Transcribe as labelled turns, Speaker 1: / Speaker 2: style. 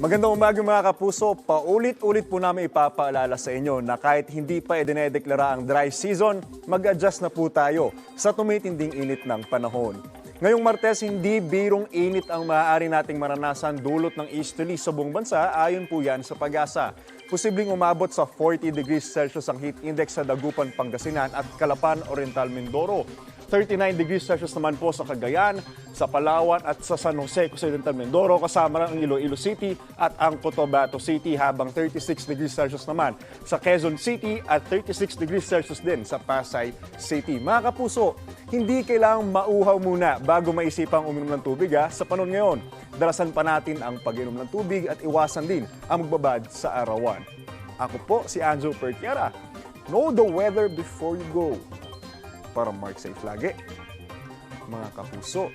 Speaker 1: Magandang umaga mga kapuso. Paulit-ulit po namin ipapaalala sa inyo na kahit hindi pa idinedeklara ang dry season, mag-adjust na po tayo sa tumitinding init ng panahon. Ngayong Martes, hindi birong init ang maaari nating maranasan dulot ng easterly sa buong bansa, ayon po yan sa Pag-asa. Posibleng umabot sa 40 degrees Celsius ang heat index sa Dagupan, Pangasinan at Calapan, Oriental, Mindoro. 39 degrees Celsius naman po sa Cagayan, sa Palawan at sa San Jose, Occidental Mindoro, kasama ang Iloilo City at ang Cotabato City, habang 36 degrees Celsius naman sa Quezon City at 36 degrees Celsius din sa Pasay City. Mga kapuso, hindi kailangang mauhaw muna bago maisipang uminom ng tubig sa panahon ngayon. Dalasan pa natin ang pag-inom ng tubig at iwasan din ang magbabad sa arawan. Ako po si Anjo Pertiara. Know the weather before you go. Para Mark safe lagi, mga kapuso.